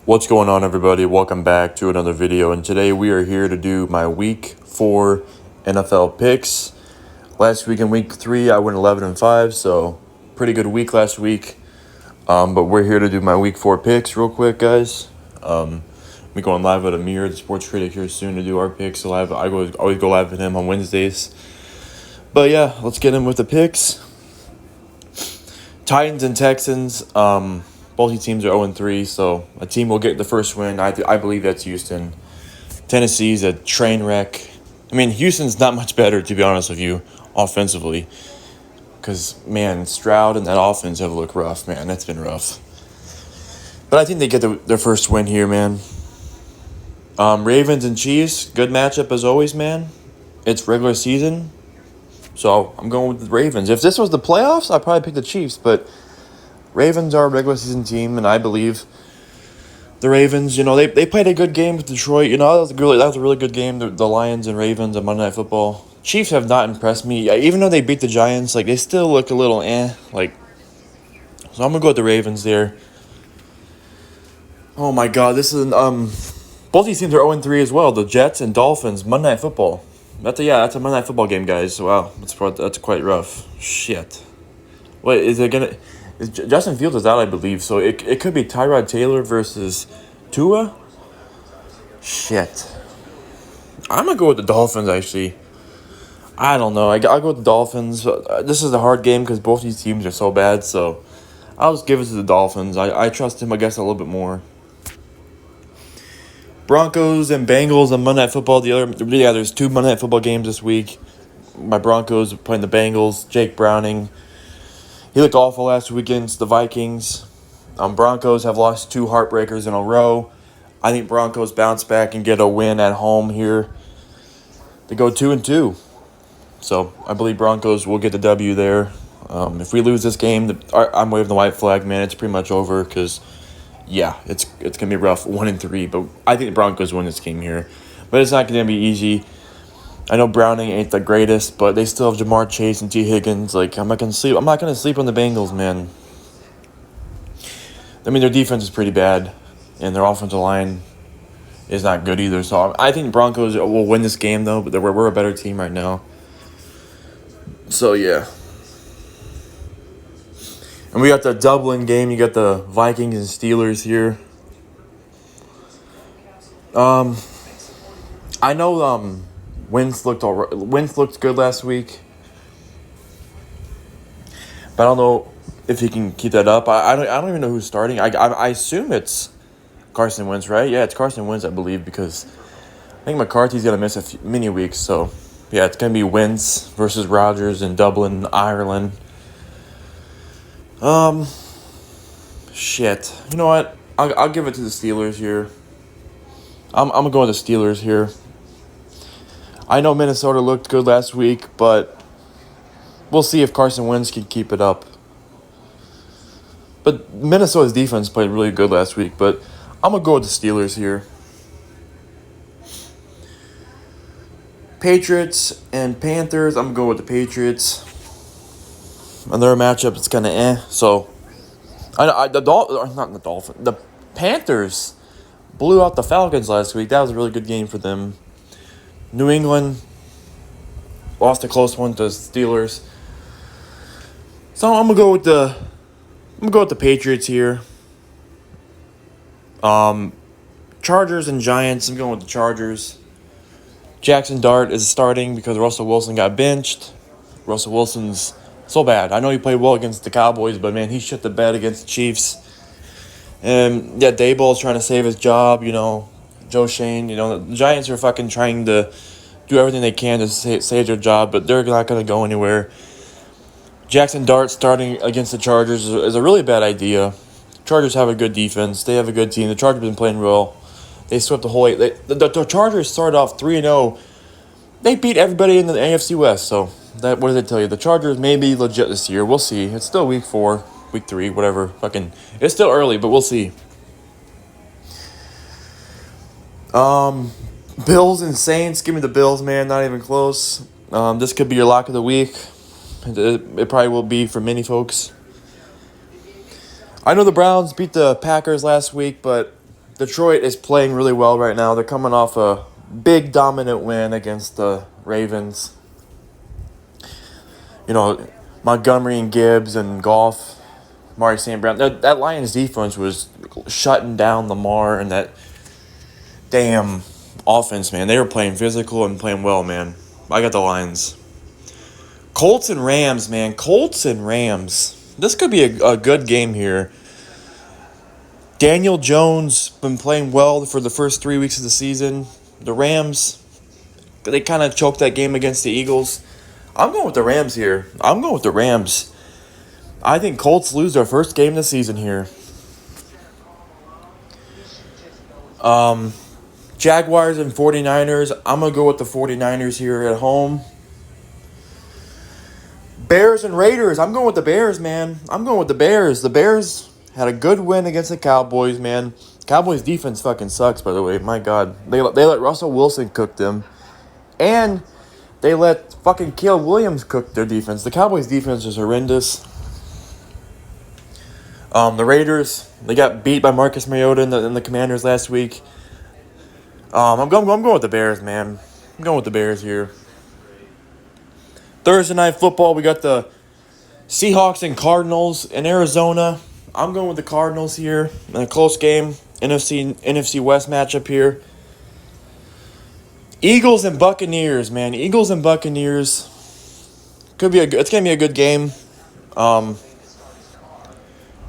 What's going on, everybody? Welcome back to another video, and today we are here to do my Week 4 NFL picks. Last week in Week 3, I went 11-5, so pretty good week last week. But we're here to do my Week 4 picks real quick, guys. We going live with Amir, the sports critic, here soon to do our picks live. I always go live with him on Wednesdays. But yeah, let's get in with the picks. Titans and Texans. Both these teams are 0-3, so a team will get the first win. I believe that's Houston. Tennessee's a train wreck. I mean, Houston's not much better, to be honest with you, offensively. Because, man, Stroud and that offense have looked rough, man. That's been rough. But I think they get their first win here, man. Ravens and Chiefs, good matchup as always, man. It's regular season, so I'm going with the Ravens. If this was the playoffs, I'd probably pick the Chiefs, but Ravens are a regular season team, and I believe the Ravens, they played a good game with Detroit. That was a really good game, the Lions and Ravens on Monday Night Football. Chiefs have not impressed me. Even though they beat the Giants, they still look a little so I'm going to go with the Ravens there. Oh, my God, this is, both these teams are 0-3 as well, the Jets and Dolphins, Monday Night Football. That's a Monday Night Football game, guys. Wow, that's quite rough. Shit. Wait, is it going to... Justin Fields is out, I believe, so it could be Tyrod Taylor versus Tua? Shit. I'm going to go with the Dolphins, actually. I don't know. I'll go with the Dolphins. This is a hard game because both these teams are so bad, so I'll just give it to the Dolphins. I trust him, I guess, a little bit more. Broncos and Bengals on Monday Night Football. There's two Monday Night Football games this week. My Broncos are playing the Bengals. Jake Browning. He looked awful last week against the Vikings. Broncos have lost two heartbreakers in a row. I think Broncos bounce back and get a win at home here. They go 2-2. So I believe Broncos will get the W there. If we lose this game, I'm waving the white flag, man. It's pretty much over because, yeah, it's going to be rough, 1-3. But I think the Broncos win this game here. But it's not going to be easy. I know Browning ain't the greatest, but they still have Jamar Chase and T. Higgins. I'm not gonna sleep on the Bengals, man. I mean, their defense is pretty bad, and their offensive line is not good either. So I think Broncos will win this game, though. But we're a better team right now. So yeah. And we got the Dublin game. You got the Vikings and Steelers here. I know Wentz looked good last week, but I don't know if he can keep that up. I don't even know who's starting. I assume it's Carson Wentz, right? Yeah, it's Carson Wentz, I believe, because I think McCarthy's gonna miss many weeks. So yeah, it's gonna be Wentz versus Rodgers in Dublin, Ireland. Shit. You know what? I'll give it to the Steelers here. I'm gonna go with the Steelers here. I know Minnesota looked good last week, but we'll see if Carson Wentz can keep it up. But Minnesota's defense played really good last week, but I'm going to go with the Steelers here. Patriots and Panthers, I'm going to go with the Patriots. Another matchup, it's kind of So, the Panthers blew out the Falcons last week. That was a really good game for them. New England lost a close one to the Steelers. So I'm gonna go with the Patriots here. Chargers and Giants. I'm going with the Chargers. Jackson Dart is starting because Russell Wilson got benched. Russell Wilson's so bad. I know he played well against the Cowboys, but man, he shit the bed against the Chiefs. And yeah, Daboll's trying to save his job. Joe Shane, the Giants are fucking trying to do everything they can to save their job, but they're not going to go anywhere. Jackson Dart starting against the Chargers is a really bad idea. Chargers have a good defense. They have a good team. The Chargers have been playing well. They swept the whole the Chargers started off 3-0. They beat everybody in the AFC West, so what does it tell you? The Chargers may be legit this year. We'll see. It's still week 4, week 3, whatever. It's still early, but we'll see. Bills and Saints. Give me the Bills, man. Not even close. This could be your lock of the week. It probably will be for many folks. I know the Browns beat the Packers last week, but Detroit is playing really well right now. They're coming off a big dominant win against the Ravens. You know, Montgomery and Gibbs and Goff, Mari St. Brown. That Lions defense was shutting down Lamar and that damn offense, man. They were playing physical and playing well, man. I got the Lions. Colts and Rams, man. Colts and Rams. This could be a good game here. Daniel Jones been playing well for the first 3 weeks of the season. The Rams, they kind of choked that game against the Eagles. I'm going with the Rams here. I'm going with the Rams. I think Colts lose their first game of the season here. Jaguars and 49ers. I'm going to go with the 49ers here at home. Bears and Raiders. I'm going with the Bears, man. I'm going with the Bears. The Bears had a good win against the Cowboys, man. Cowboys defense fucking sucks, by the way. My God. They let Russell Wilson cook them. And they let fucking Caleb Williams cook their defense. The Cowboys defense is horrendous. The Raiders, they got beat by Marcus Mariota and the Commanders last week. I'm going with the Bears, man. I'm going with the Bears here. Thursday Night Football, we got the Seahawks and Cardinals in Arizona. I'm going with the Cardinals here in a close game. NFC West matchup here. Eagles and Buccaneers, man. Eagles and Buccaneers. It's gonna be a good game.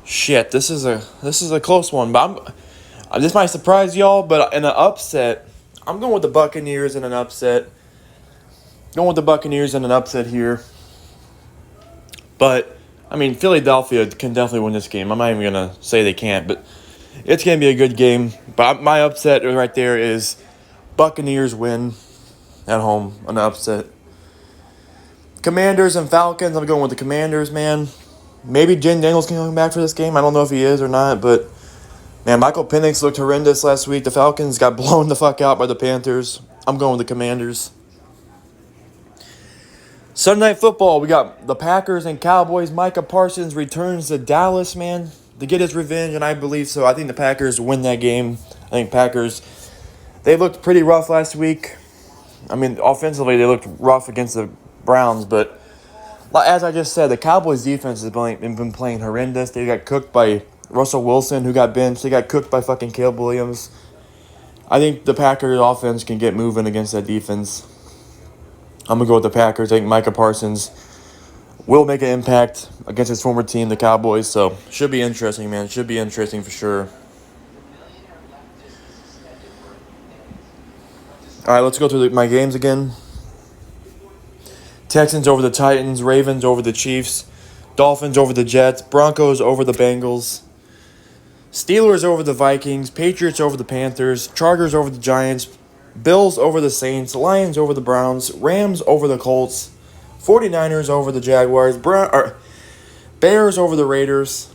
Shit, this is a close one, but this might surprise y'all, but in an upset, I'm going with the Buccaneers in an upset. Going with the Buccaneers in an upset here. But I mean, Philadelphia can definitely win this game. I'm not even gonna say they can't, but it's gonna be a good game. But my upset right there is Buccaneers win at home, an upset. Commanders and Falcons. I'm going with the Commanders, man. Maybe Jen Daniels can come back for this game. I don't know if he is or not, but man, Michael Penix looked horrendous last week. The Falcons got blown the fuck out by the Panthers. I'm going with the Commanders. Sunday Night Football, we got the Packers and Cowboys. Micah Parsons returns to Dallas, man, to get his revenge, and I believe so. I think the Packers win that game. I think Packers, they looked pretty rough last week. I mean, offensively, they looked rough against the Browns, but as I just said, the Cowboys' defense has been playing horrendous. They got cooked by Russell Wilson, who got benched. They got cooked by fucking Caleb Williams. I think the Packers' offense can get moving against that defense. I'm going to go with the Packers. I think Micah Parsons will make an impact against his former team, the Cowboys. So, should be interesting, man. Should be interesting for sure. All right, let's go through my games again. Texans over the Titans. Ravens over the Chiefs. Dolphins over the Jets. Broncos over the Bengals. Steelers over the Vikings. Patriots over the Panthers. Chargers over the Giants. Bills over the Saints. Lions over the Browns. Rams over the Colts. 49ers over the Jaguars. Bears over the Raiders.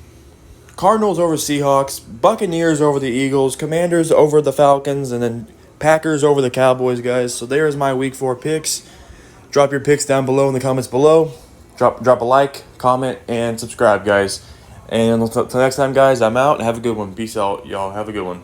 Cardinals over Seahawks. Buccaneers over the Eagles. Commanders over the Falcons. And then Packers over the Cowboys, guys. So there's my Week 4 picks. Drop your picks down below in the comments below. Drop a like, comment, and subscribe, guys. And until next time, guys, I'm out. Have a good one. Peace out, y'all. Have a good one.